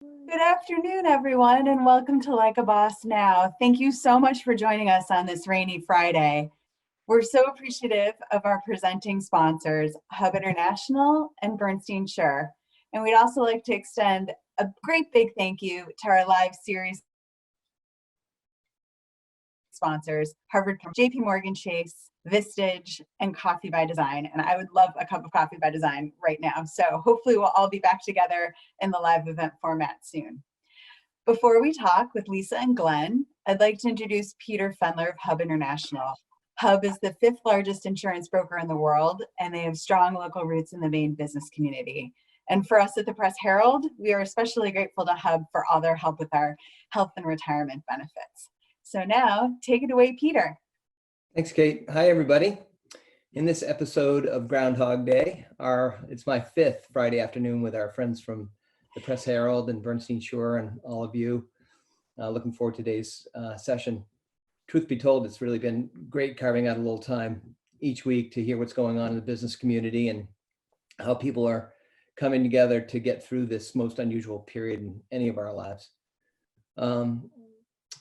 Good afternoon, everyone, and welcome to Like a Boss Now. Thank you so much for joining us on this rainy Friday. We're so appreciative of our presenting sponsors, Hub International and Bernstein Schur. And we'd also like to extend a great big thank you to our live series sponsors, Harvard, JP Morgan Chase, Vistage, and Coffee by Design. And I would love a cup of coffee by design right now. So hopefully we'll all be back together in the live event format soon. Before we talk with Lisa and Glenn, I'd like to introduce Peter Fendler of Hub International. Hub is the 5th largest insurance broker in the world, and they have strong local roots in the Maine business community. And for us at the Press Herald, we are especially grateful to Hub for all their help with our health and retirement benefits. So now, take it away, Peter. Thanks, Kate. Hi, everybody. In this episode of Groundhog Day, it's my 5th Friday afternoon with our friends from the Press Herald and Bernstein Schur and all of you. Looking forward to today's session. Truth be told, it's really been great carving out a little time each week to hear what's going on in the business community and how people are coming together to get through this most unusual period in any of our lives.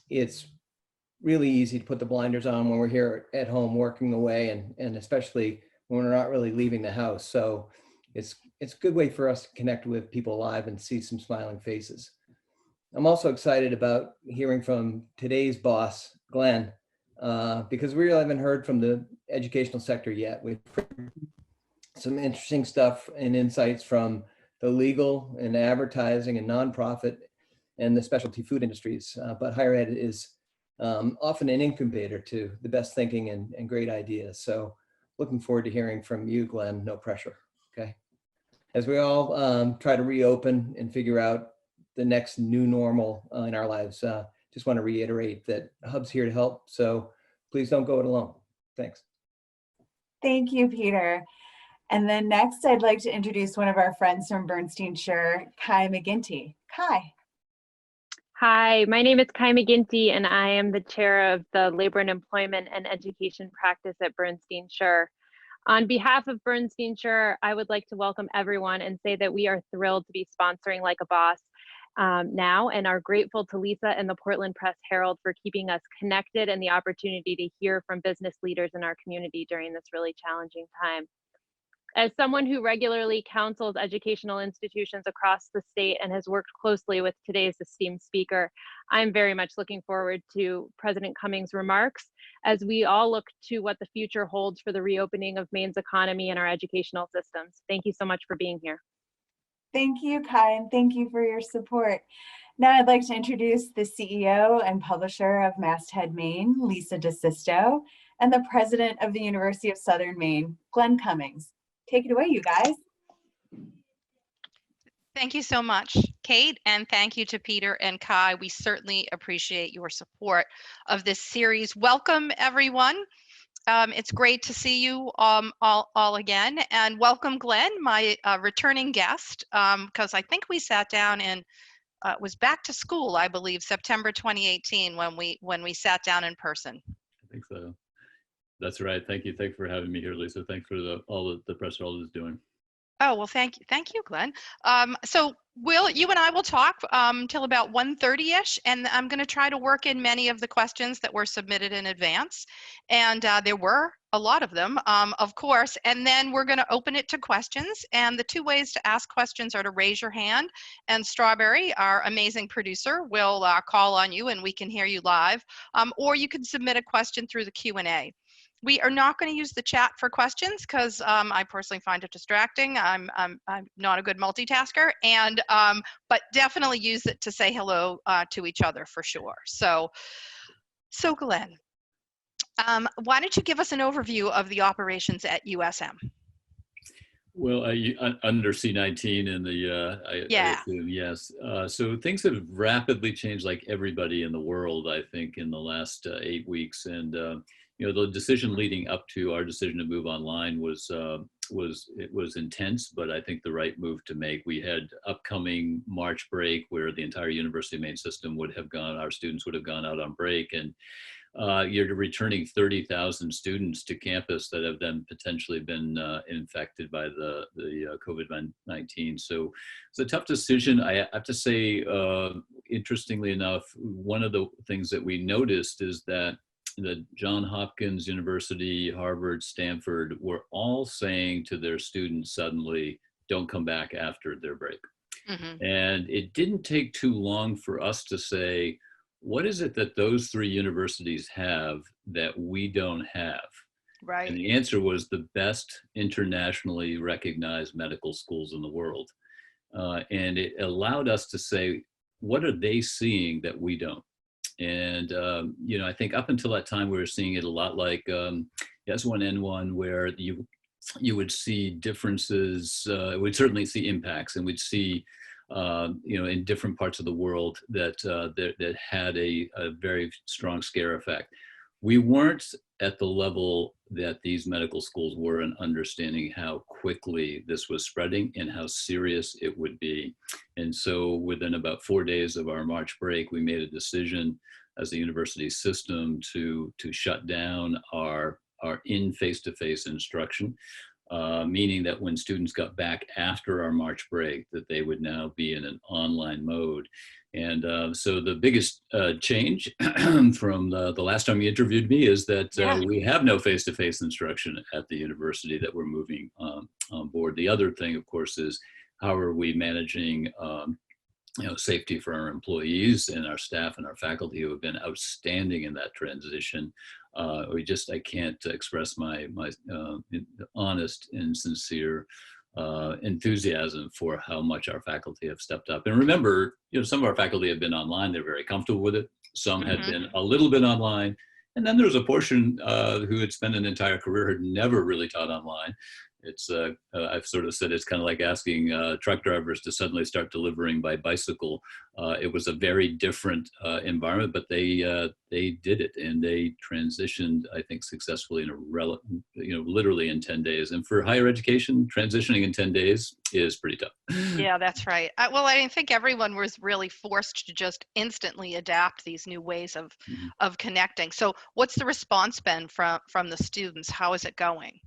It's really easy to put the blinders on when we're here at home working away, and especially when we're not really leaving the house. So it's a good way for us to connect with people live and see some smiling faces. I'm also excited about hearing from today's boss, Glenn, because we really haven't heard from the educational sector yet. We've heard some interesting stuff and insights from the legal and advertising and nonprofit and the specialty food industries, but higher ed is often an incubator to the best thinking and great ideas. So looking forward to hearing from you, Glenn, no pressure, okay? As we all try to reopen and figure out the next new normal in our lives, just want to reiterate that Hub's here to help, so please don't go it alone. Thanks. Thank you, Peter. And then next, I'd like to introduce one of our friends from Bernstein Schur, Kai McGinty. Kai. Hi, my name is Kai McGinty, and I am the chair of the Labor and Employment and Education Practice at Bernstein Schur. On behalf of Bernstein Schur, I would like to welcome everyone and say that we are thrilled to be sponsoring Like a Boss now, and are grateful to Lisa and the Portland Press Herald for keeping us connected and the opportunity to hear from business leaders in our community during this really challenging time. As someone who regularly counsels educational institutions across the state and has worked closely with today's esteemed speaker, I'm very much looking forward to President Cummings' remarks as we all look to what the future holds for the reopening of Maine's economy and our educational systems. Thank you so much for being here. Thank you, Kai, and thank you for your support. Now I'd like to introduce the CEO and publisher of Masthead Maine, Lisa DeSisto, and the president of the University of Southern Maine, Glenn Cummings. Take it away, you guys. Thank you so much, Kate, and thank you to Peter and Kai. We certainly appreciate your support of this series. Welcome, everyone. It's great to see you all again, and welcome, Glenn, my returning guest, because I think we sat down and was back to school, I believe, September 2018 when we sat down in person. I think so. That's right. Thank you. Thanks for having me here, Lisa. Thanks for all that the Press Herald is doing. Oh, well, thank you, Glenn. So Will, you and I will talk till about 1:30ish, and I'm going to try to work in many of the questions that were submitted in advance. And there were a lot of them, of course, and then we're going to open it to questions. And the 2 ways to ask questions are to raise your hand, and Strawberry, our amazing producer, will call on you and we can hear you live, or you can submit a question through the Q&A. We are not going to use the chat for questions because I personally find it distracting. I'm not a good multitasker, and but definitely use it to say hello to each other for sure. So Glenn, why don't you give us an overview of the operations at USM? Well, under C-19 and I assume, yes. So things have rapidly changed, like everybody in the world, I think, in the last 8 weeks, and the decision leading up to our decision to move online was intense, but I think the right move to make. We had upcoming March break where the entire University of Maine system would have gone, our students would have gone out on break, and you're returning 30,000 students to campus that have then potentially been infected by the COVID-19. So it's a tough decision. I have to say, interestingly enough, one of the things that we noticed is that the Johns Hopkins University, Harvard, Stanford were all saying to their students suddenly, don't come back after their break. Mm-hmm. And it didn't take too long for us to say, what is it that those three universities have that we don't have? Right. And the answer was the best internationally recognized medical schools in the world. And it allowed us to say, what are they seeing that we don't? And, I think up until that time, we were seeing it a lot like S1N1, where you would see differences, we'd certainly see impacts, and we'd see, in different parts of the world that had a very strong scare effect. We weren't at the level that these medical schools were in understanding how quickly this was spreading and how serious it would be. And so within about 4 days of our March break, we made a decision as a university system to shut down our in face-to-face instruction, meaning that when students got back after our March break, that they would now be in an online mode. And so the biggest change from the last time you interviewed me is that we have no face-to-face instruction at the university that we're moving on board. The other thing, of course, is how are we managing safety for our employees and our staff and our faculty who have been outstanding in that transition. I can't express my honest and sincere enthusiasm for how much our faculty have stepped up. And remember, some of our faculty have been online. They're very comfortable with it. Some had been a little bit online. And then there's a portion who had spent an entire career had never really taught online. It's I've sort of said it's kind of like asking truck drivers to suddenly start delivering by bicycle. It was a very different environment, but they did it, and they transitioned, I think, successfully in literally in 10 days. And for higher education, transitioning in 10 days is pretty tough. Yeah, that's right. I think everyone was really forced to just instantly adapt these new ways of connecting. So what's the response been from the students? How is it going?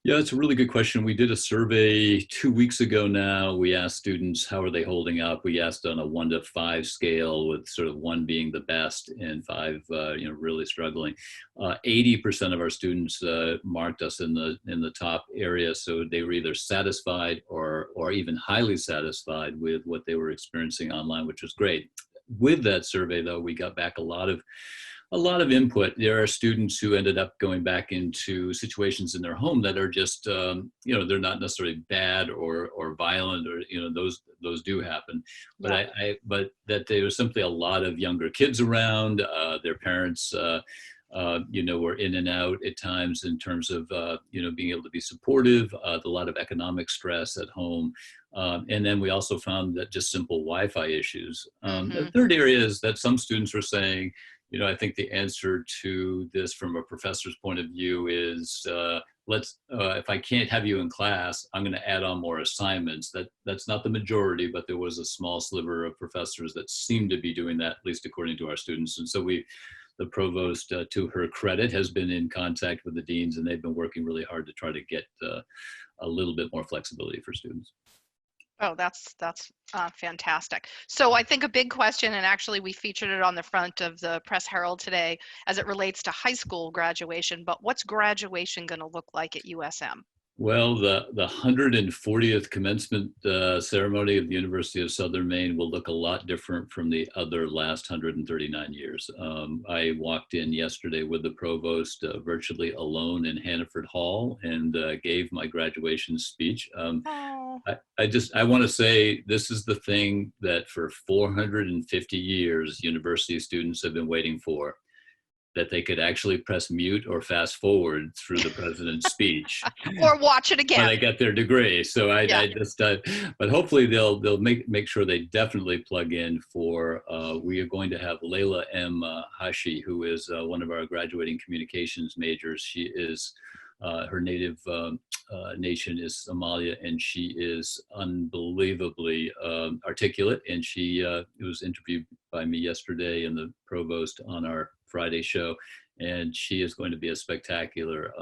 Yeah, it's a really good question. We did a survey 2 weeks ago now. We asked students, how are they holding up? We asked on a 1 to 5 scale, with sort of 1 being the best and 5, really struggling. 80% of our students marked us in the top area. So they were either satisfied or even highly satisfied with what they were experiencing online, which was great. With that survey, though, we got back a lot of input. There are students who ended up going back into situations in their home that are just, they're not necessarily bad or violent, or those do happen. But but that there was simply a lot of younger kids around. Their parents, were in and out at times in terms of being able to be supportive. A lot of economic stress at home. And then we also found that just simple Wi-Fi issues. The third area is that some students were saying, I think the answer to this from a professor's point of view is, if I can't have you in class, I'm going to add on more assignments. That's not the majority, but there was a small sliver of professors that seemed to be doing that, at least according to our students. And so the provost, to her credit, has been in contact with the deans, and they've been working really hard to try to get a little bit more flexibility for students. Oh, that's fantastic. So I think a big question, and actually we featured it on the front of the Press Herald today as it relates to high school graduation, but what's graduation going to look like at USM? Well, the 140th commencement ceremony of the University of Southern Maine will look a lot different from the other last 139 years. I walked in yesterday with the provost virtually alone in Hannaford Hall and gave my graduation speech. I want to say this is the thing that for 450 years, university students have been waiting for. That they could actually press mute or fast forward through the president's speech, or watch it again. When they get their degree. So but hopefully they'll make sure they definitely plug in for. We are going to have Layla M. Hashi, who is one of our graduating communications majors. She is Her native nation is Somalia, and she is unbelievably articulate. And she was interviewed by me yesterday and the provost on our Friday show, and she is going to be a spectacular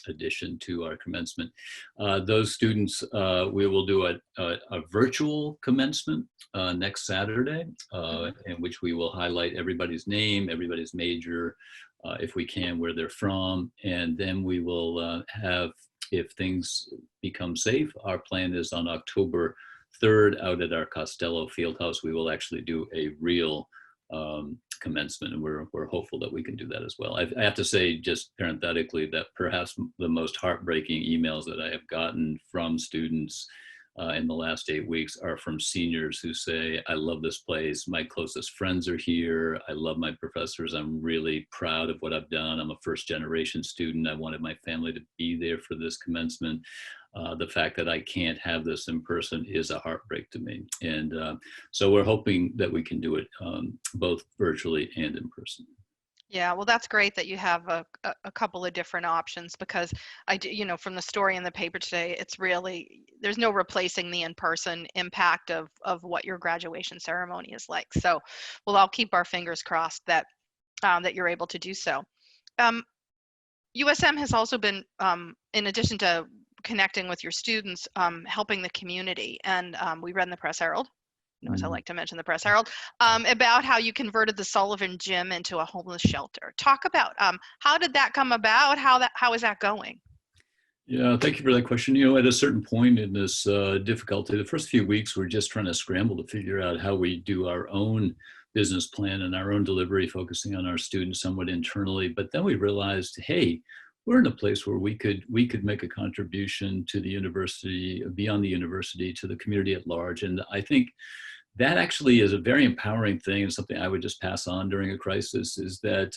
addition to our commencement. Those students, we will do a virtual commencement next Saturday, in which we will highlight everybody's name, everybody's major, if we can, where they're from. And then we will have, if things become safe, our plan is on October 3rd out at our Costello Fieldhouse, we will actually do a real commencement, and we're hopeful that we can do that as well. I have to say, just parenthetically, that perhaps the most heartbreaking emails that I have gotten from students in the last 8 weeks are from seniors who say, I love this place, my closest friends are here, I love my professors, I'm really proud of what I've done, I'm a first generation student, I wanted my family to be there for this commencement. The fact that I can't have this in person is a heartbreak to me. And so we're hoping that we can do it both virtually and in person. Yeah, well, that's great that you have a couple of different options, because I do, you know, from the story in the paper today, it's really, there's no replacing the in-person impact of what your graduation ceremony is like. So we'll all keep our fingers crossed that that you're able to do so. USM has also been, in addition to connecting with your students, helping the community. And we read in the Press Herald, as I like to mention the Press Herald, about how you converted the Sullivan Gym into a homeless shelter. Talk about how did that come about? How is that going? Yeah, thank you for that question. You know, at a certain point in this difficulty, the first few weeks, we're just trying to scramble to figure out how we do our own business plan and our own delivery, focusing on our students somewhat internally. But then we realized, hey, we're in a place where we could make a contribution to the university, beyond the university, to the community at large. And I think that actually is a very empowering thing, and something I would just pass on during a crisis, is that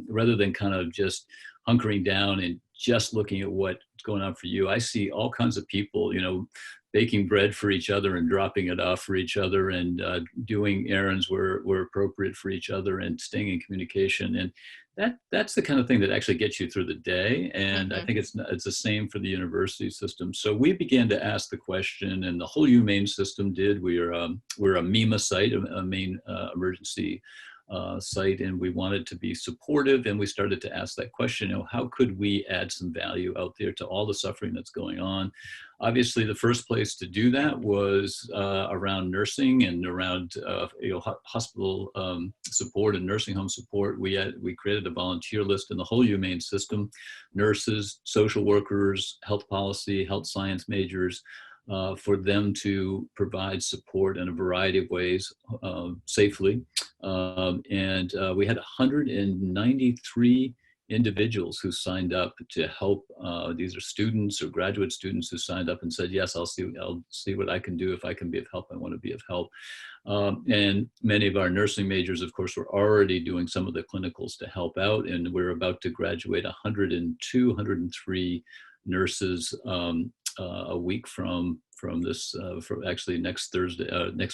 rather than kind of just hunkering down and just looking at what's going on for you, I see all kinds of people, you know, baking bread for each other and dropping it off for each other, and doing errands where appropriate for each other, and staying in communication. And that's the kind of thing that actually gets you through the day. And I think it's the same for the university system. So we began to ask the question, and the whole Maine system did. We're a MEMA site, a Maine emergency site, and we wanted to be supportive, and we started to ask that question, you know, how could we add some value out there to all the suffering that's going on? Obviously, the first place to do that was around nursing and around hospital support and nursing home support. We created a volunteer list in the whole Maine system: nurses, social workers, health policy, health science majors, for them to provide support in a variety of ways safely. And we had 193 individuals who signed up to help. These are students or graduate students who signed up and said, yes, I'll see what I can do. If I can be of help, I want to be of help. And many of our nursing majors, of course, were already doing some of the clinicals to help out. And we're about to graduate 103 nurses a week from this, actually next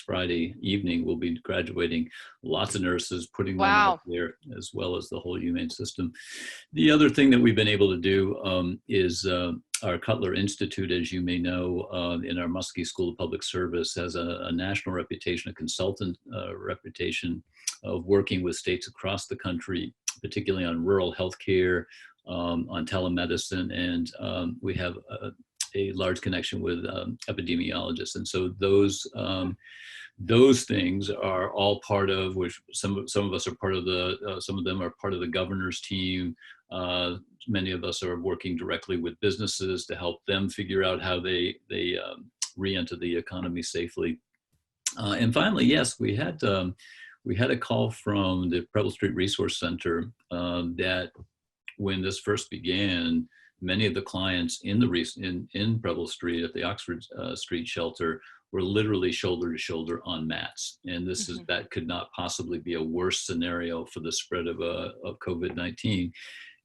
Friday evening, we'll be graduating lots of nurses, putting them out there, as well as the whole Maine system. The other thing that we've been able to do is our Cutler Institute, as you may know, in our Muskie School of Public Service, has a national reputation, a consultant reputation of working with states across the country, particularly on rural healthcare, on telemedicine, and we have a large connection with epidemiologists. And so those things are all part of, which some of us are part of some of them are part of the governor's team. Many of us are working directly with businesses to help them figure out how they re-enter the economy safely. And finally, yes, we had a call from the Preble Street Resource Center that when this first began, many of the clients in Preble Street at the Oxford Street shelter were literally shoulder to shoulder on mats. And this that could not possibly be a worse scenario for the spread of COVID-19.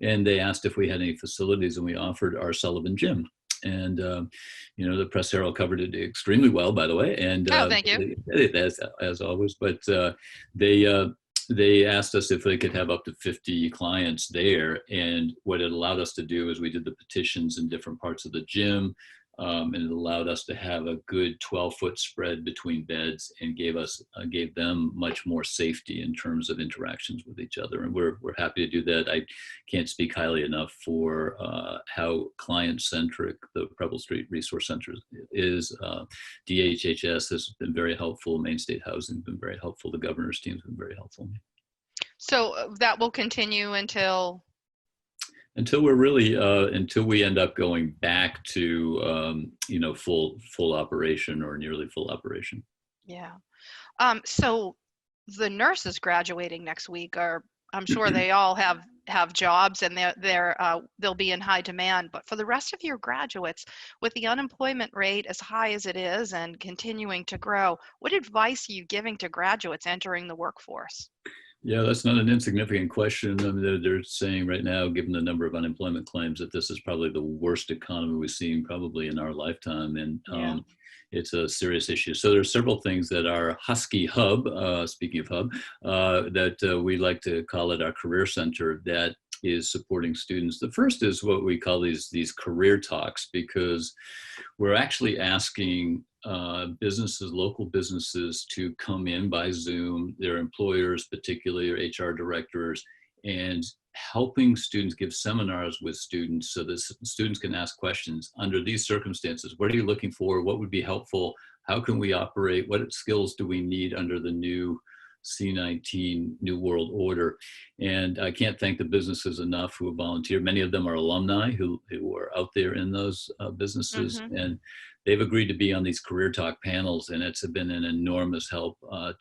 And they asked if we had any facilities, and we offered our Sullivan Gym. And, the Press Herald covered it extremely well, by the way. And thank you. As always, but they they asked us if they could have up to 50 clients there. And what it allowed us to do is we did the petitions in different parts of the gym. And it allowed us to have a good 12-foot spread between beds and gave them much more safety in terms of interactions with each other. And we're happy to do that. I can't speak highly enough for how client-centric the Preble Street Resource Center is. DHHS has been very helpful. Maine State Housing has been very helpful. The governor's team has been very helpful. So that will continue until we're really until we end up going back to full operation or nearly full operation. Yeah. So the nurses graduating next week I'm sure they all have jobs and they'll be in high demand. But for the rest of your graduates, with the unemployment rate as high as it is and continuing to grow, what advice are you giving to graduates entering the workforce? Yeah, that's not an insignificant question. I mean, they're saying right now, given the number of unemployment claims, that this is probably the worst economy we've seen probably in our lifetime. And it's a serious issue. So there's several things that our Husky Hub, speaking of Hub, that we like to call it our Career Center, that is supporting students. The first is what we call these career talks, because we're actually asking businesses, local businesses, to come in by Zoom, their employers, particularly or HR directors, and helping students, give seminars with students so that students can ask questions. Under these circumstances, what are you looking for? What would be helpful? How can we operate? What skills do we need under the new C-19 New World Order? And I can't thank the businesses enough who have volunteered. Many of them are alumni who are out there in those businesses, and they've agreed to be on these career talk panels, and it's been an enormous help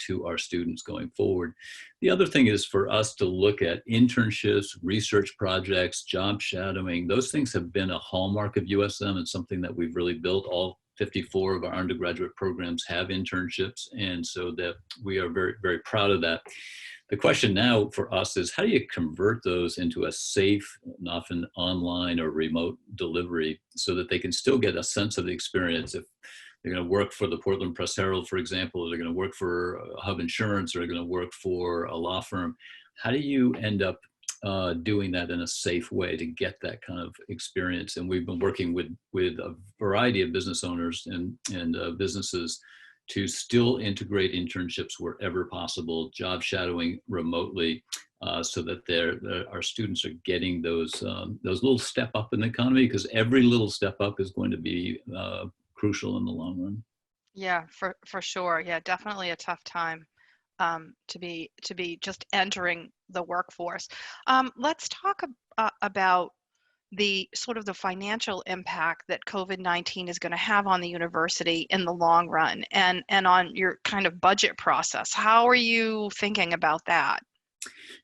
to our students going forward. The other thing is for us to look at internships, research projects, job shadowing. Those things have been a hallmark of USM. It's something that we've really built. All 54 of our undergraduate programs have internships, and so that we are very, very proud of that. The question now for us is, how do you convert those into a safe and often online or remote delivery so that they can still get a sense of the experience? If they're going to work for the Portland Press Herald, for example, or they're going to work for Hub Insurance, or they're going to work for a law firm, how do you end up doing that in a safe way to get that kind of experience? And we've been working with a variety of business owners and businesses to still integrate internships wherever possible, job shadowing remotely, so that our students are getting those little step up in the economy, because every little step up is going to be crucial in the long run. Yeah, for sure. Yeah, definitely a tough time to be just entering the workforce. Let's talk about the sort of the financial impact that COVID-19 is going to have on the university in the long run, and on your kind of budget process. How are you thinking about that?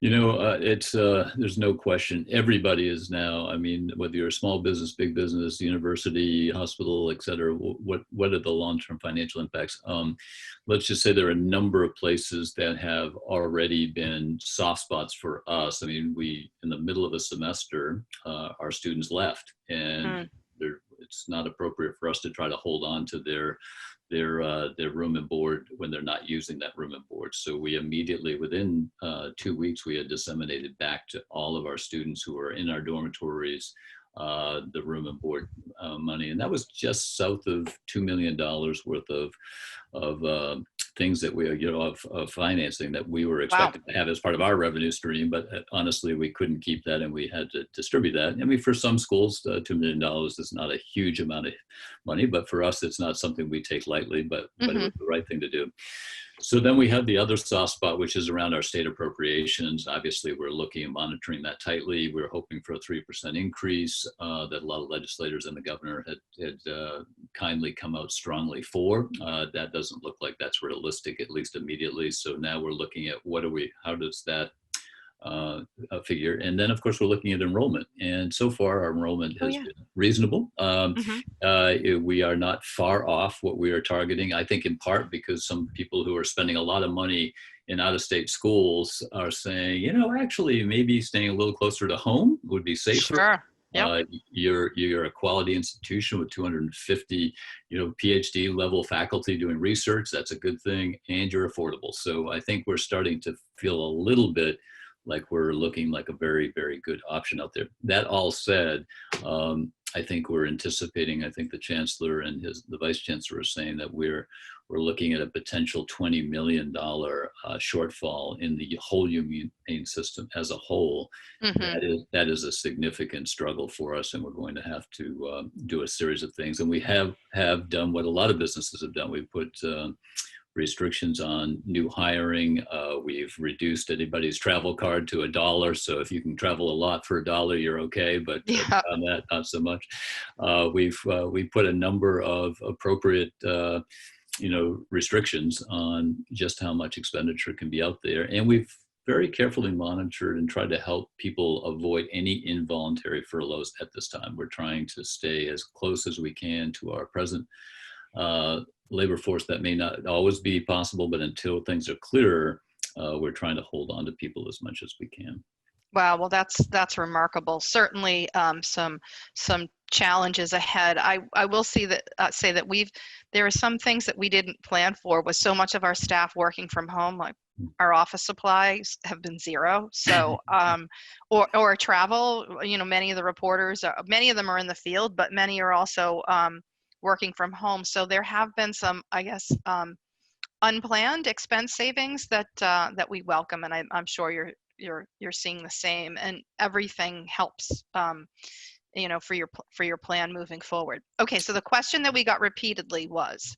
It's there's no question. Everybody is now, I mean, whether you're a small business, big business, university, hospital, et cetera, what are the long-term financial impacts? Let's just say there are a number of places that have already been soft spots for us. I mean, in the middle of a semester, our students left, and it's not appropriate for us to try to hold on to their room and board when they're not using that room and board. So we immediately, within 2 weeks, we had disseminated back to all of our students who are in our dormitories the room and board money. And that was just south of $2 million worth of things that we, of financing that we were expected to have as part of our revenue stream. But honestly, we couldn't keep that, and we had to distribute that. I mean, for some schools, $2 million is not a huge amount of money, but for us, it's not something we take lightly, but it was the right thing to do. So then we have the other soft spot, which is around our state appropriations. Obviously, we're looking and monitoring that tightly. We're hoping for a 3% increase that a lot of legislators and the governor had kindly come out strongly for. That doesn't look like that's realistic, at least immediately. So now we're looking at how does that figure? And then, of course, we're looking at enrollment. And so far, our enrollment has been reasonable. We are not far off what we are targeting, I think in part because some people who are spending a lot of money in out-of-state schools are saying, actually, maybe staying a little closer to home would be safer. Sure. Yep. You're a quality institution with 250, PhD level faculty doing research. That's a good thing, and you're affordable. So I think we're starting to feel a little bit like we're looking like a very, very good option out there. That all said, I think we're anticipating. I think the chancellor and the vice chancellor are saying that we're looking at a potential $20 million shortfall in the whole Maine system as a whole. Mm-hmm. That is a significant struggle for us, and we're going to have to do a series of things. And we have done what a lot of businesses have done. We've put restrictions on new hiring. We've reduced anybody's travel card to $1. So if you can travel a lot for $1, you're okay. But on that, not so much. We've put a number of appropriate restrictions on just how much expenditure can be out there. And we've very carefully monitored and tried to help people avoid any involuntary furloughs at this time. We're trying to stay as close as we can to our present labor force. That may not always be possible, but until things are clearer, we're trying to hold on to people as much as we can. Wow, well, that's remarkable. Certainly, some challenges ahead. I will say that there are some things that we didn't plan for. With so much of our staff working from home, like our office supplies have been zero. So, or travel. Many of the reporters, many of them are in the field, but many are also working from home. So there have been some, I guess, unplanned expense savings that we welcome, and I'm sure you're seeing the same, and everything helps for your plan moving forward. Okay, so the question that we got repeatedly was,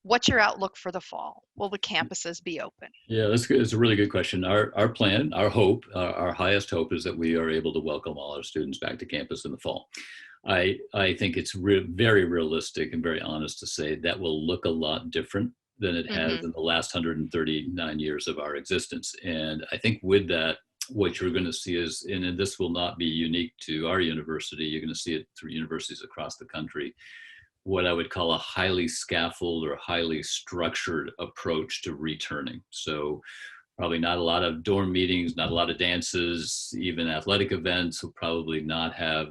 what's your outlook for the fall? Will the campuses be open? Yeah, that's good. It's a really good question. Our plan, our hope, our highest hope is that we are able to welcome all our students back to campus in the fall. I think it's very realistic and very honest to say that will look a lot different than it has in the last 139 years of our existence. And I think with that, what you're going to see is, and this will not be unique to our university, you're going to see it through universities across the country, what I would call a highly scaffolded or highly structured approach to returning. So probably not a lot of dorm meetings, not a lot of dances, even athletic events will probably not have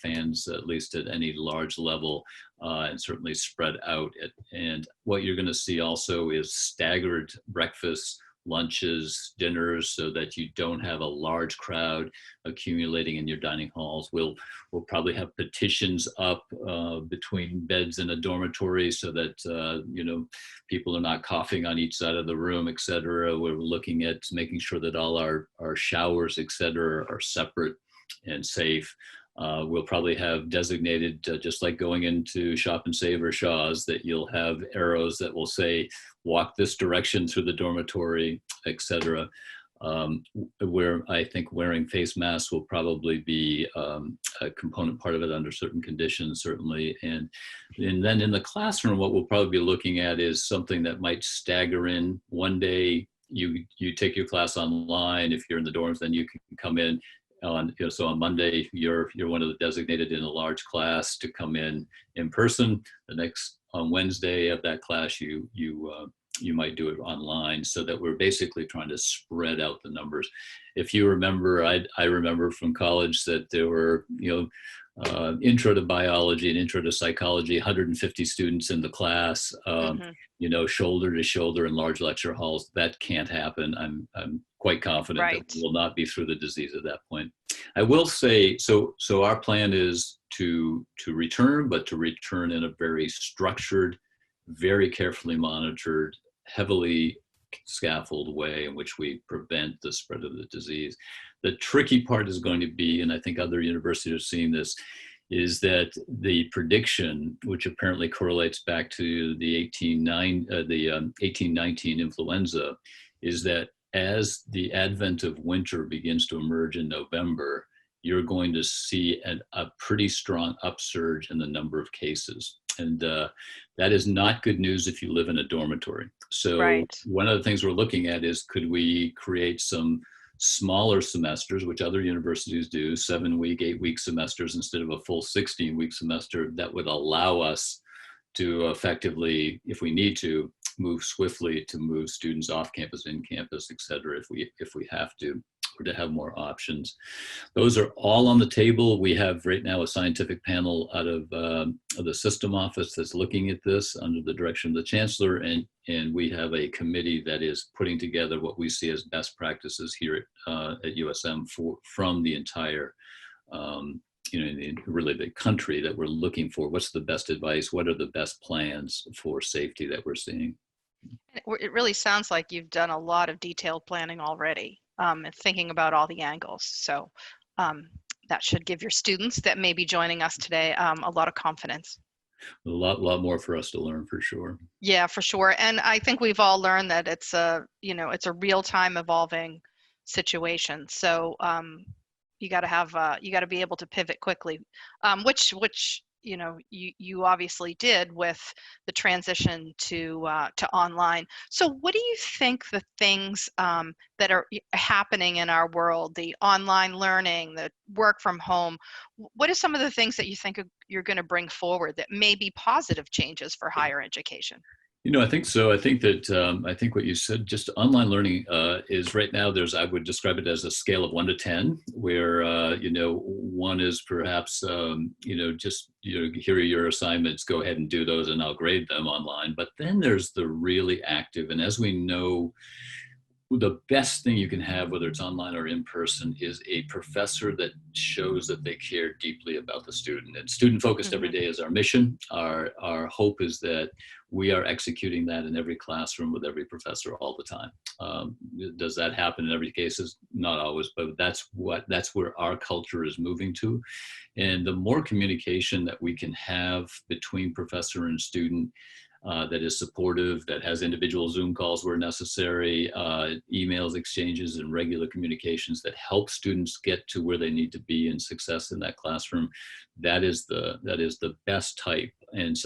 fans, at least at any large level, and certainly spread out. And what you're going to see also is staggered breakfasts, lunches, dinners, so that you don't have a large crowd accumulating in your dining halls. We'll probably have petitions up between beds in a dormitory so that people are not coughing on each side of the room, et cetera. We're looking at making sure that all our showers, et cetera, are separate and safe. We'll probably have designated, just like going into Shop and Save or Shaw's, that you'll have arrows that will say, walk this direction through the dormitory, et cetera. Where I think wearing face masks will probably be a component part of it under certain conditions, certainly. And then in the classroom, what we'll probably be looking at is something that might stagger in. One day you take your class online. If you're in the dorms, then you can come in. So on Monday, you're one of the designated in a large class to come in person. On Wednesday of that class, you might do it online, so that we're basically trying to spread out the numbers. If you remember, I remember from college that there were, intro to biology and intro to psychology, 150 students in the class, shoulder to shoulder in large lecture halls. That can't happen. I'm quite confident that we will not be through the disease at that point. I will say, so our plan is to return, but to return in a very structured, very carefully monitored, heavily scaffolded way in which we prevent the spread of the disease. The tricky part is going to be, and I think other universities are seeing this, is that the prediction, which apparently correlates back to the 1819 influenza, is that as the advent of winter begins to emerge in November, you're going to see a pretty strong upsurge in the number of cases. And that is not good news if you live in a dormitory. So one of the things we're looking at is, could we create some smaller semesters, which other universities do, 7-week, 8-week semesters instead of a full 16-week semester, that would allow us to effectively, if we need to, move swiftly to move students off campus, in campus, et cetera, if we have to. or to have more options. Those are all on the table. We have right now a scientific panel out of the system office that's looking at this under the direction of the chancellor, and we have a committee that is putting together what we see as best practices here at USM from the entire really the country, that we're looking for. What's the best advice? What are the best plans for safety that we're seeing? It really sounds like you've done a lot of detailed planning already, and thinking about all the angles. So that should give your students that may be joining us today a lot of confidence. A lot more for us to learn, for sure. Yeah, for sure. And I think we've all learned that it's a real-time evolving situation. So you got to be able to pivot quickly, which you obviously did with the transition to online. So what do you think the things that are happening in our world, the online learning, the work from home, what are some of the things that you think you're going to bring forward that may be positive changes for higher education? I think so. I think that I think what you said, just online learning is right now, I would describe it as a scale of 1 to 10, where 1 is perhaps here are your assignments, go ahead and do those, and I'll grade them online. But then there's the really active, and as we know, the best thing you can have, whether it's online or in person, is a professor that shows that they care deeply about the student. And student focused every day is our mission. Our hope is that we are executing that in every classroom with every professor all the time. Does that happen in every case? Not always, but that's where our culture is moving to. And the more communication that we can have between professor and student, that is supportive, that has individual Zoom calls where necessary, emails, exchanges, and regular communications that help students get to where they need to be in success in that classroom. That is the best type. And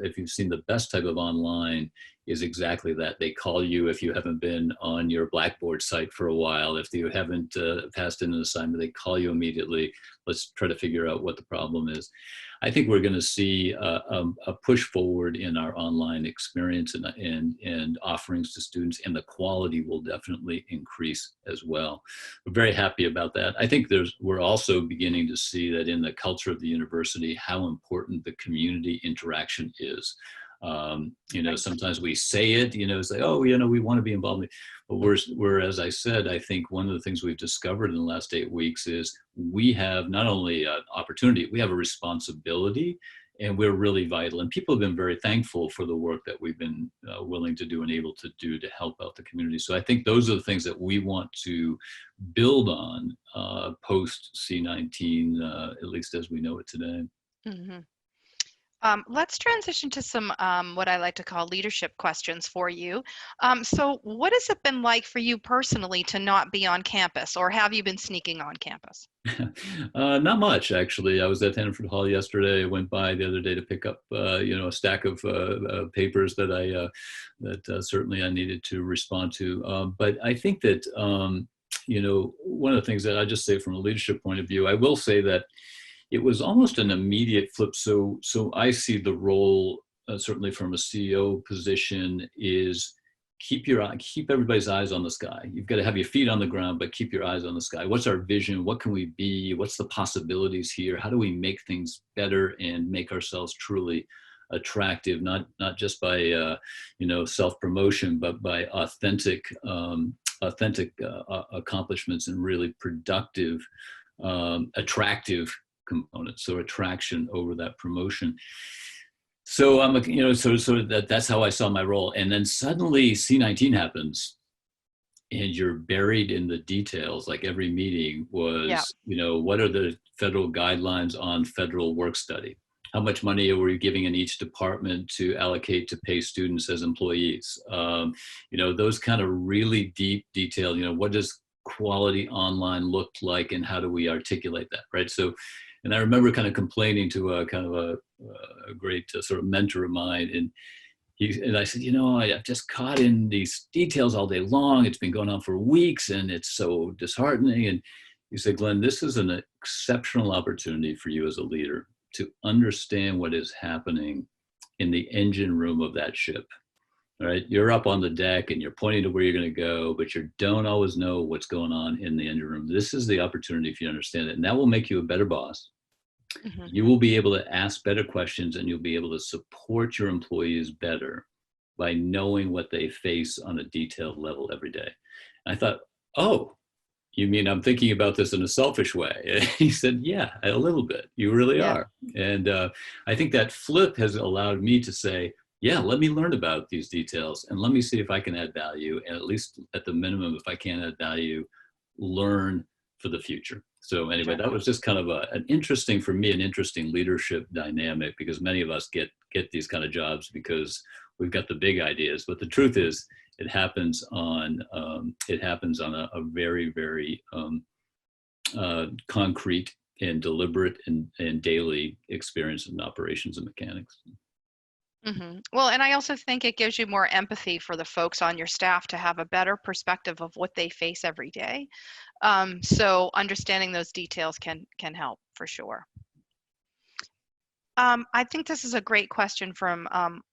if you've seen the best type of online, is exactly that. They call you if you haven't been on your Blackboard site for a while. If you haven't passed in an assignment, they call you immediately. Let's try to figure out what the problem is. I think we're going to see a push forward in our online experience and offerings to students, and the quality will definitely increase as well. We're very happy about that. I think we're also beginning to see that in the culture of the university, how important the community interaction is. Sometimes we say it, it's like, oh, we want to be involved. But we're, as I said, I think one of the things we've discovered in the last 8 weeks is we have not only an opportunity, we have a responsibility, and we're really vital. And people have been very thankful for the work that we've been willing to do and able to do to help out the community. So I think those are the things that we want to build on post C-19, at least as we know it today. Mm-hmm. Let's transition to some what I like to call leadership questions for you. So what has it been like for you personally to not be on campus, or have you been sneaking on campus? Not much, actually. I was at Hannaford Hall yesterday. I went by the other day to pick up a stack of papers that certainly I needed to respond to. But I think that one of the things that I just say from a leadership point of view, I will say that it was almost an immediate flip. So I see the role, certainly from a CEO position, is keep everybody's eyes on the sky. You've got to have your feet on the ground, but keep your eyes on the sky. What's our vision? What can we be? What's the possibilities here? How do we make things better and make ourselves truly attractive, not just by self-promotion, but by authentic accomplishments and really productive, attractive components. So attraction over that promotion. So that's how I saw my role. And then suddenly C-19 happens, and you're buried in the details. Like every meeting was, what are the federal guidelines on federal work study? How much money are we giving in each department to allocate to pay students as employees? Those kind of really deep detail, what does quality online look like, and how do we articulate that, right? So, and I remember kind of complaining to a great sort of mentor of mine, and I said, I've just caught in these details all day long. It's been going on for weeks, and it's so disheartening. And he said, Glenn, this is an exceptional opportunity for you as a leader to understand what is happening in the engine room of that ship. All right, you're up on the deck and you're pointing to where you're going to go, but you don't always know what's going on in the engine room. This is the opportunity if you understand it, and that will make you a better boss. Mhm. You will be able to ask better questions, and you'll be able to support your employees better by knowing what they face on a detailed level every day. And I thought, oh, you mean I'm thinking about this in a selfish way? And he said, yeah, a little bit. You really Yeah. are. And I think that flip has allowed me to say, yeah, let me learn about these details and let me see if I can add value. And at least at the minimum, if I can add value, learn for the future. So anyway, Sure. that was just kind of an interesting, for me, an interesting leadership dynamic, because many of us get these kind of jobs because we've got the big ideas. But the truth is, it happens on a very, very concrete and deliberate and daily experience in operations and mechanics. Mm-hmm. Well, and I also think it gives you more empathy for the folks on your staff to have a better perspective of what they face every day. So understanding those details can help for sure. I think this is a great question from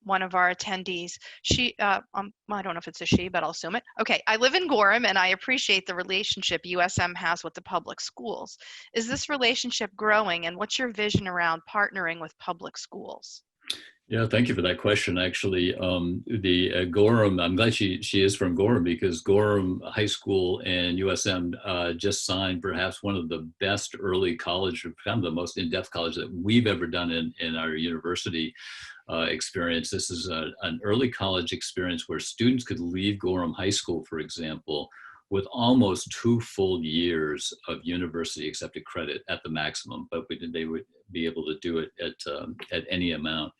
one of our attendees. She, I don't know if it's a she, but I'll assume it. Okay, I live in Gorham and I appreciate the relationship USM has with the public schools. Is this relationship growing, and what's your vision around partnering with public schools? Yeah, thank you for that question. Actually, the Gorham, I'm glad she is from Gorham, because Gorham High School and USM just signed perhaps one of the best early college, kind of the most in-depth college that we've ever done in our university experience. This is an early college experience where students could leave Gorham High School, for example, with almost 2 full years of university accepted credit at the maximum, but they would be able to do it at any amount.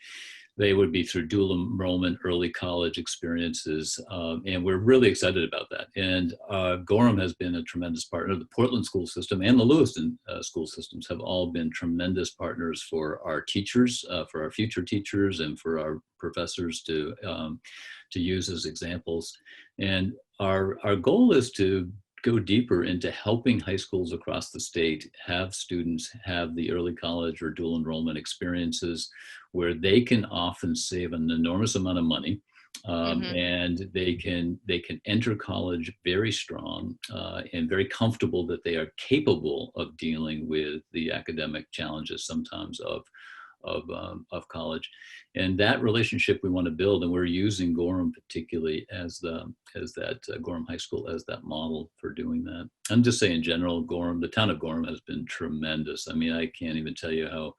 They would be through dual enrollment, early college experiences, and we're really excited about that. And Gorham has been a tremendous partner. The Portland school system and the Lewiston school systems have all been tremendous partners for our teachers, for our future teachers, and for our professors to use as examples. And our goal is to go deeper into helping high schools across the state have students have the early college or dual enrollment experiences where they can often save an enormous amount of money, and they can enter college very strong and very comfortable that they are capable of dealing with the academic challenges sometimes of college. And that relationship we want to build, and we're using Gorham particularly as that Gorham High School as that model for doing that. I'm just saying in general, Gorham, the town of Gorham has been tremendous. I mean, I can't even tell you how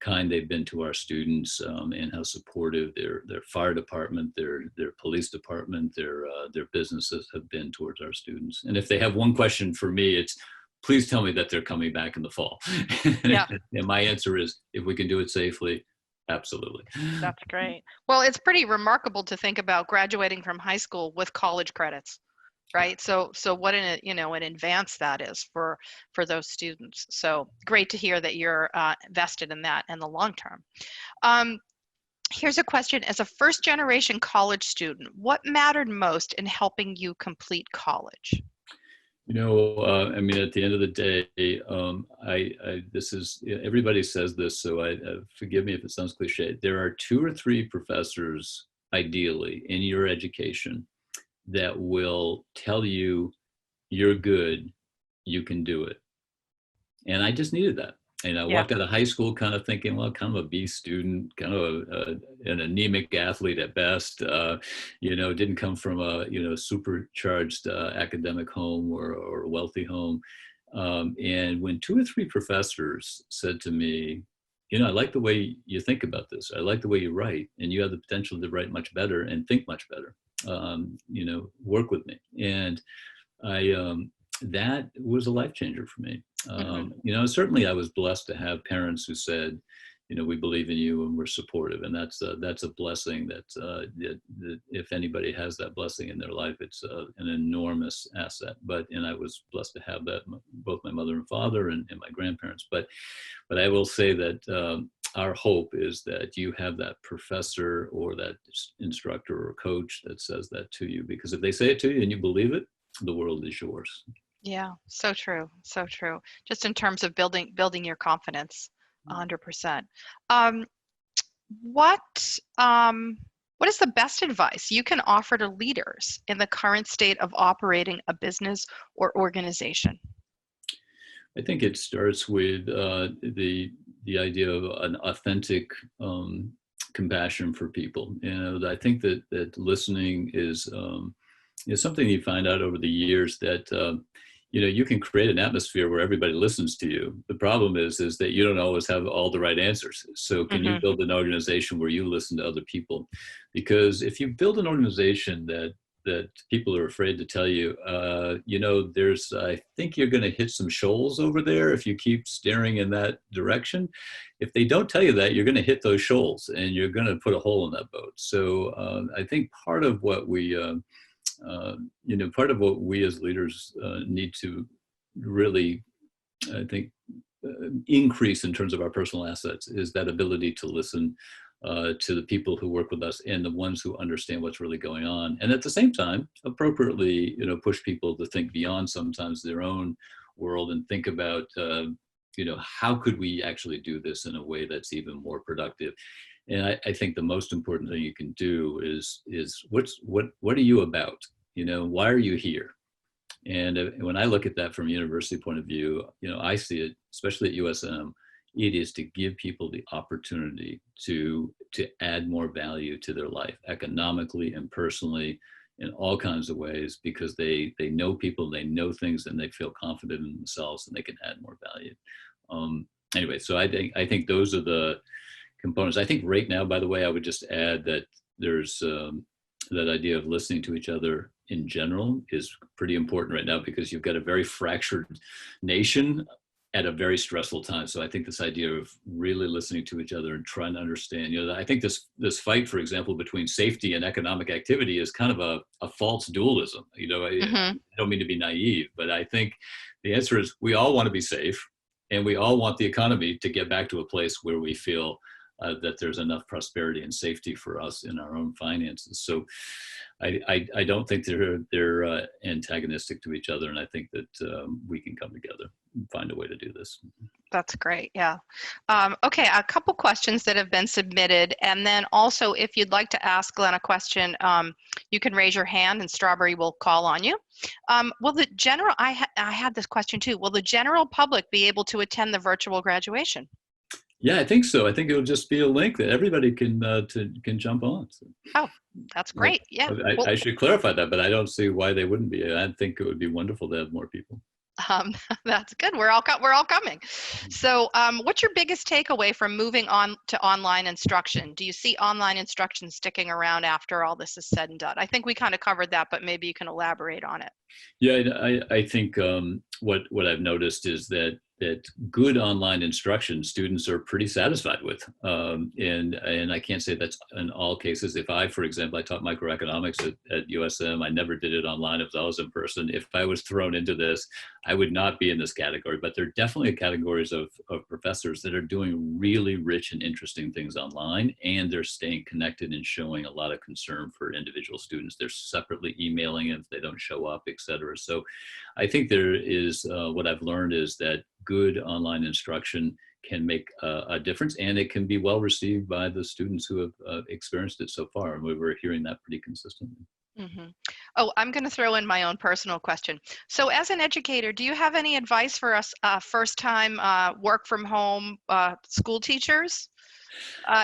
kind they've been to our students, and how supportive their fire department, their police department, their businesses have been towards our students. And if they have one question for me, it's, please tell me that they're coming back in the fall. Yeah. And my answer is, if we can do it safely, absolutely. That's great. Well, it's pretty remarkable to think about graduating from high school with college credits, right? So what an advance that is for those students. So great to hear that you're vested in that in the long term. Here's a question. As a first generation college student, what mattered most in helping you complete college? I mean, at the end of the day, this is, everybody says this, so forgive me if it sounds cliche. There are 2 or 3 professors, ideally, in your education that will tell you, you're good, you can do it. And I just needed that. And I walked out of high school kind of thinking, well, kind of a B student, kind of an anemic athlete at best, didn't come from a, supercharged academic home or a wealthy home. And when 2 or 3 professors said to me, I like the way you think about this. I like the way you write, and you have the potential to write much better and think much better. Work with me. And that was a life changer for me. Certainly I was blessed to have parents who said, we believe in you and we're supportive. And that's a blessing that if anybody has that blessing in their life, it's an enormous asset. And I was blessed to have that, both my mother and father and my grandparents. But I will say that our hope is that you have that professor or that instructor or coach that says that to you, because if they say it to you and you believe it, the world is yours. Yeah, so true, so true. Just in terms of building your confidence, 100%. What What is the best advice you can offer to leaders in the current state of operating a business or organization? I think it starts with the idea of an authentic compassion for people. I think that listening is something you find out over the years that you can create an atmosphere where everybody listens to you. The problem is that you don't always have all the right answers. So can you build an organization where you listen to other people? Because if you build an organization that people are afraid to tell you, I think you're going to hit some shoals over there if you keep staring in that direction. If they don't tell you that, you're going to hit those shoals and you're going to put a hole in that boat. So I think part of what we as leaders need to really, I think, increase in terms of our personal assets is that ability to listen to the people who work with us and the ones who understand what's really going on. And at the same time, appropriately, push people to think beyond sometimes their own world and think about, how could we actually do this in a way that's even more productive? And I think the most important thing you can do is what are you about? Why are you here? And when I look at that from a university point of view, I see it, especially at USM, it is to give people the opportunity to add more value to their life, economically and personally, in all kinds of ways, because they know people, they know things, and they feel confident in themselves, and they can add more value. Anyway, so I think those are the components. I think right now, by the way, I would just add that there's that idea of listening to each other in general is pretty important right now, because you've got a very fractured nation at a very stressful time. So I think this idea of really listening to each other and trying to understand, I think this fight, for example, between safety and economic activity is kind of a false dualism. I don't mean to be naive, but I think the answer is we all want to be safe, and we all want the economy to get back to a place where we feel that there's enough prosperity and safety for us in our own finances. So I don't think they're antagonistic to each other, and I think that we can come together and find a way to do this. That's great. Yeah. Okay, a couple questions that have been submitted, and then also if you'd like to ask Glenn a question, you can raise your hand and Strawberry will call on you. I had this question too. Will the general public be able to attend the virtual graduation? Yeah, I think so. I think it'll just be a link that everybody can jump on. So. Oh, that's great. Yeah. I should clarify that, but I don't see why they wouldn't be. I think it would be wonderful to have more people. That's good. We're all coming. So, what's your biggest takeaway from moving on to online instruction? Do you see online instruction sticking around after all this is said and done? I think we kind of covered that, but maybe you can elaborate on it. Yeah, I think what I've noticed is that good online instruction students are pretty satisfied with. And I can't say that's in all cases. If for example, I taught microeconomics at USM, I never did it online. It was always in person. If I was thrown into this, I would not be in this category, but there are definitely categories of professors that are doing really rich and interesting things online, and they're staying connected and showing a lot of concern for individual students. They're separately emailing if they don't show up, et cetera. So I think there is, what I've learned is that good online instruction can make a difference, and it can be well received by the students who have experienced it so far. And we're hearing that pretty consistently. Mm-hmm. Oh, I'm going to throw in my own personal question. So as an educator, do you have any advice for us first-time work from home school teachers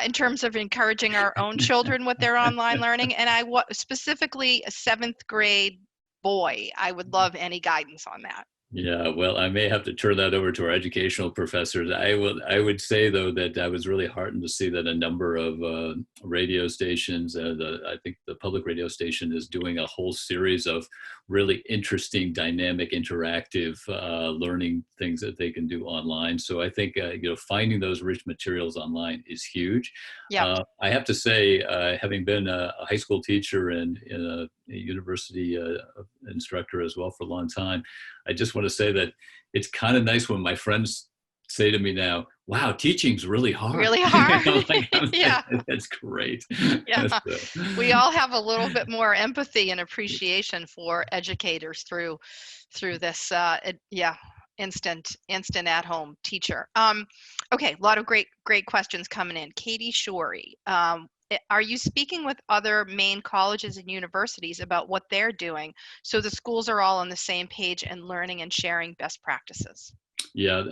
in terms of encouraging our own children with their online learning? And specifically a 7th grade boy, I would love any guidance on that. Yeah, well, I may have to turn that over to our educational professors. I would say, though, that I was really heartened to see that a number of radio stations, I think the public radio station is doing a whole series of really interesting, dynamic, interactive learning things that they can do online. So I think, finding those rich materials online is huge. Yeah. I have to say, having been a high school teacher and a university instructor as well for a long time, I just want to say that it's kind of nice when my friends say to me now, wow, teaching's really hard. Really hard. Yeah. That's great. Yeah. We all have a little bit more empathy and appreciation for educators through this, instant at home teacher. Okay, a lot of great questions coming in. Katie Shorey, are you speaking with other Maine colleges and universities about what they're doing so the schools are all on the same page and learning and sharing best practices? Yeah,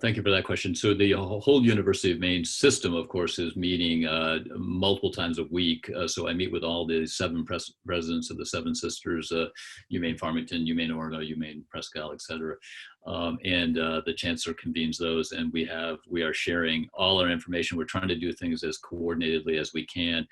thank you for that question. So the whole University of Maine system, of course, is meeting multiple times a week. So I meet with all the 7 presidents of the 7 sisters, UMaine Farmington, UMaine Orono, UMaine Prescott, et cetera. And the chancellor convenes those, and we are sharing all our information. We're trying to do things as coordinately as we can.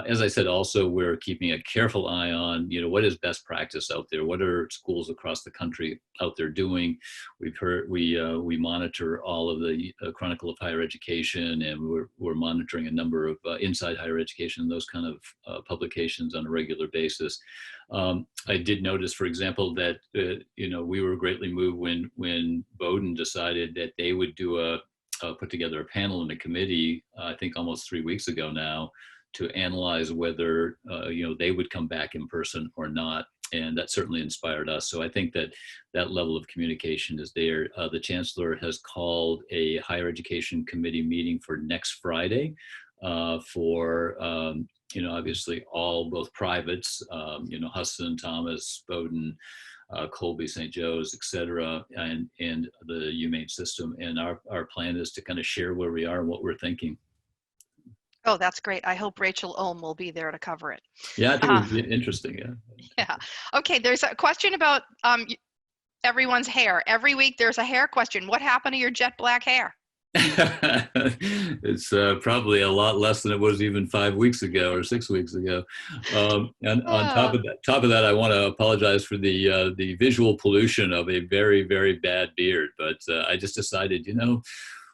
As I said, also, we're keeping a careful eye on, what is best practice out there? What are schools across the country out there doing? We've heard, we monitor all of the Chronicle of Higher Education, and we're monitoring a number of Inside Higher Education, those kind of publications on a regular basis. I did notice, for example, that we were greatly moved when Bowdoin decided that they would do put together a panel and a committee, I think almost 3 weeks ago now, to analyze whether they would come back in person or not. And that certainly inspired us. So I think that level of communication is there. The chancellor has called a higher education committee meeting for next Friday for obviously both privates, Huston, Thomas, Bowdoin, Colby, St. Joe's, et cetera, and the UMaine system. And our plan is to kind of share where we are and what we're thinking. Oh, that's great. I hope Rachel Ulm will be there to cover it. Yeah, I think it would be interesting. Yeah. Yeah. Okay, there's a question about everyone's hair. Every week there's a hair question. What happened to your jet black hair? It's probably a lot less than it was even 5 weeks ago or 6 weeks ago. And on top of that, I want to apologize for the visual pollution of a very, very bad beard. But I just decided,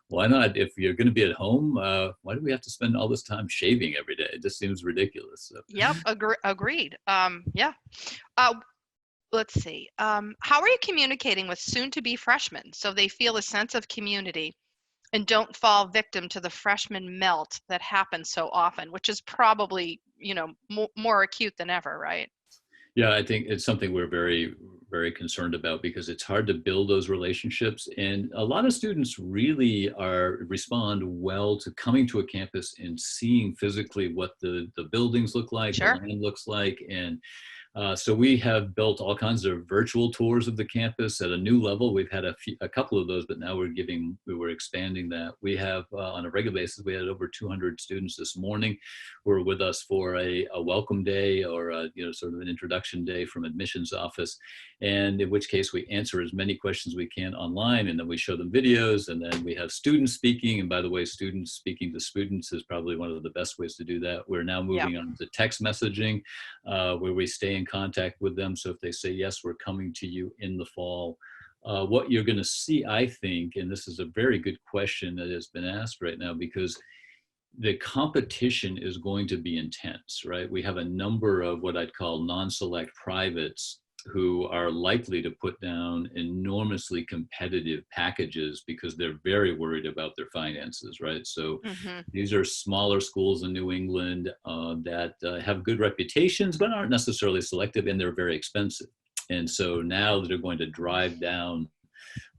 why not? If you're going to be at home, why do we have to spend all this time shaving every day? It just seems ridiculous. So. Yep, agreed. Yeah. Let's see. How are you communicating with soon-to-be freshmen so they feel a sense of community and don't fall victim to the freshman melt that happens so often, which is probably, more acute than ever, right? Yeah, I think it's something we're very, very concerned about because it's hard to build those relationships. And a lot of students really respond well to coming to a campus and seeing physically what the buildings look like, Sure. the land looks like. And so we have built all kinds of virtual tours of the campus at a new level. We've had a couple of those, but now we're expanding that. We have on a regular basis, we had over 200 students this morning who were with us for a welcome day or sort of an introduction day from admissions office. And in which case we answer as many questions we can online, and then we show them videos, and then we have students speaking. And by the way, students speaking to students is probably one of the best ways to do that. We're now moving on to text messaging, where we stay in contact with them. So if they say, yes, we're coming to you in the fall, what you're going to see, I think, and this is a very good question that has been asked right now, because the competition is going to be intense, right? We have a number of what I'd call non-select privates who are likely to put down enormously competitive packages because they're very worried about their finances, right? So these are smaller schools in New England that have good reputations, but aren't necessarily selective, and they're very expensive. And so now they're going to drive down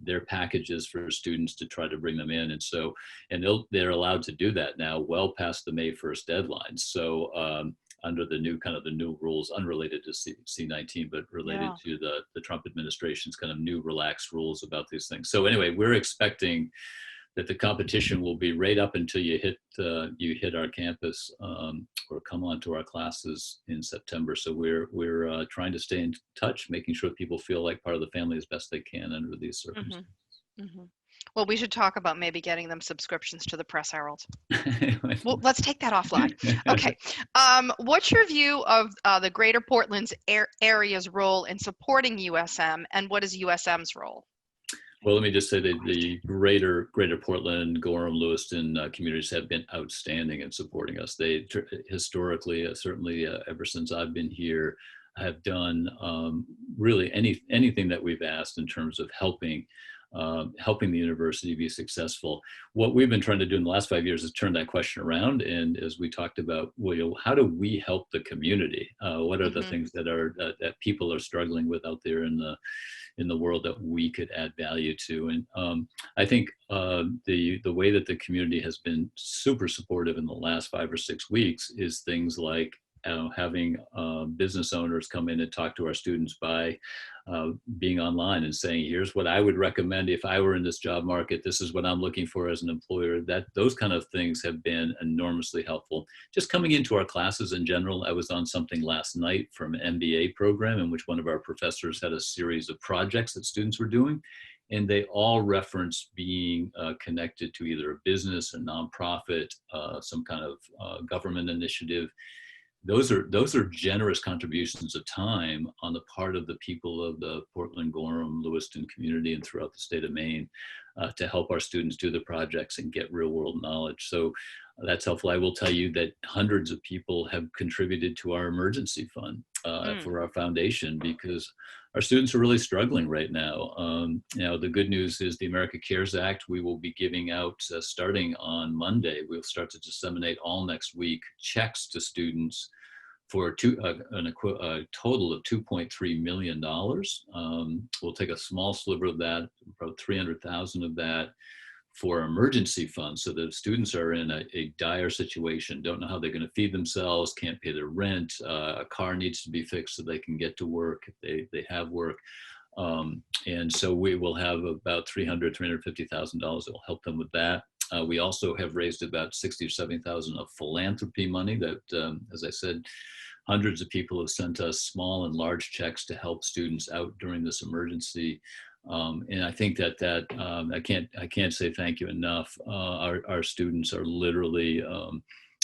their packages for students to try to bring them in. And they're allowed to do that now well past the May 1st deadline. So under the new rules, unrelated to C-19, but related to the Trump administration's kind of new relaxed rules about these things. So anyway, we're expecting that the competition will be right up until you hit our campus or come onto our classes in September. So we're trying to stay in touch, making sure people feel like part of the family as best they can under these circumstances. Well, we should talk about maybe getting them subscriptions to the Press Herald. Well, let's take that offline. Okay. What's your view of the Greater Portland's area's role in supporting USM, and what is USM's role? Well, let me just say that the greater Portland, Gorham, Lewiston communities have been outstanding in supporting us. They historically, certainly ever since I've been here, have done really anything that we've asked in terms of helping helping the university be successful. What we've been trying to do in the last 5 years is turn that question around. And as we talked about, well, how do we help the community? What are the things that that people are struggling with out there in the world that we could add value to? And I think the way that the community has been super supportive in the last 5 or 6 weeks is things like having business owners come in and talk to our students by being online and saying, here's what I would recommend if I were in this job market. This is what I'm looking for as an employer. Those kind of things have been enormously helpful. Just coming into our classes in general, I was on something last night from an MBA program in which one of our professors had a series of projects that students were doing. And they all reference being connected to either a business, a nonprofit, some kind of government initiative. Those are generous contributions of time on the part of the people of the Portland, Gorham, Lewiston community and throughout the state of Maine to help our students do the projects and get real world knowledge. So that's helpful. I will tell you that hundreds of people have contributed to our emergency fund for our foundation because our students are really struggling right now. The good news is the America Cares Act, we will be giving out starting on Monday. We'll start to disseminate all next week checks to students for a total of $2.3 million. We'll take a small sliver of that, about 300,000 of that for emergency funds. So the students are in a dire situation, don't know how they're going to feed themselves, can't pay their rent, a car needs to be fixed so they can get to work if they have work. And so we will have about $350,000 that will help them with that. We also have raised about 60 or 70,000 of philanthropy money that, as I said, hundreds of people have sent us small and large checks to help students out during this emergency. And I think that I can't say thank you enough. Our students are literally,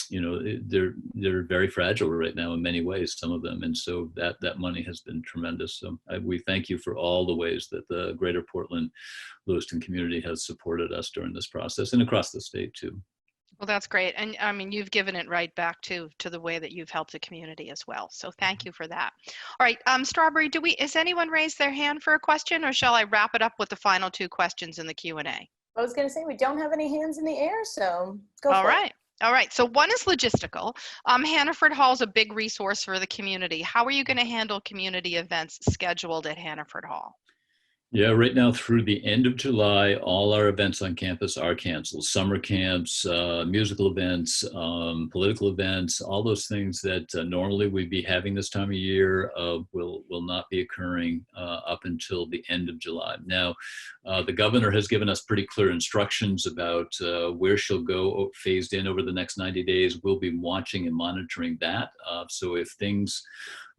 they're very fragile right now in many ways, some of them. And so that money has been tremendous. So we thank you for all the ways that the greater Portland Lewiston community has supported us during this process and across the state too. Well, that's great. And I mean, you've given it right back to the way that you've helped the community as well. So thank you for that. All right, Strawberry, is anyone raised their hand for a question, or shall I wrap it up with the final 2 questions in the Q&A? I was going to say, we don't have any hands in the air, so go for it. All right. So one is logistical. Hannaford Hall is a big resource for the community. How are you going to handle community events scheduled at Hannaford Hall? Yeah, right now through the end of July, all our events on campus are canceled. Summer camps, musical events, political events, all those things that normally we'd be having this time of year will not be occurring up until the end of July. Now, the governor has given us pretty clear instructions about where she'll go phased in over the next 90 days. We'll be watching and monitoring that. So if things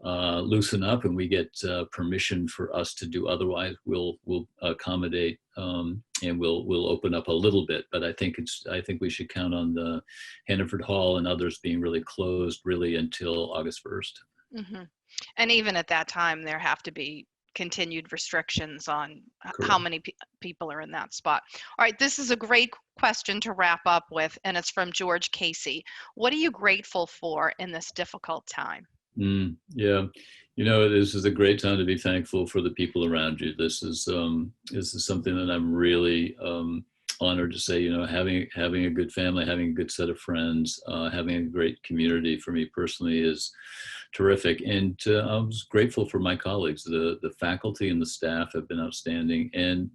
loosen up and we get permission for us to do otherwise, we'll accommodate and we'll open up a little bit. But I think we should count on the Hannaford Hall and others being really closed really until August 1st. Mm-hmm. And even at that time, there have to be continued restrictions on Correct. How many people are in that spot. All right, this is a great question to wrap up with, and it's from George Casey. What are you grateful for in this difficult time? Yeah, this is a great time to be thankful for the people around you. This is something that I'm really honored to say. Having a good family, having a good set of friends, having a great community for me personally is terrific. And I was grateful for my colleagues. The faculty and the staff have been outstanding. And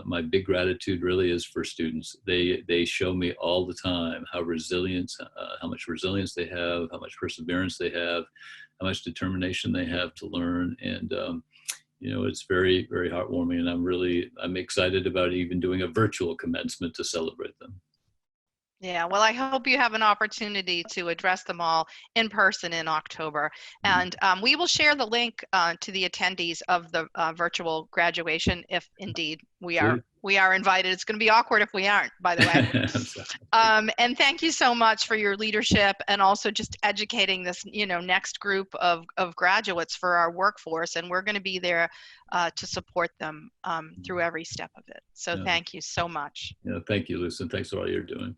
my big gratitude really is for students. They show me all the time how much resilience they have, how much perseverance they have, how much determination they have to learn. And it's very, very heartwarming. And I'm excited about even doing a virtual commencement to celebrate them. Yeah, well, I hope you have an opportunity to address them all in person in October. And we will share the link to the attendees of the virtual graduation if indeed we are invited. It's going to be awkward if we aren't, by the way. And thank you so much for your leadership and also just educating this, next group of graduates for our workforce. And we're going to be there to support them through every step of it. So thank you so much. Yeah, thank you, Lucy. Thanks for all you're doing.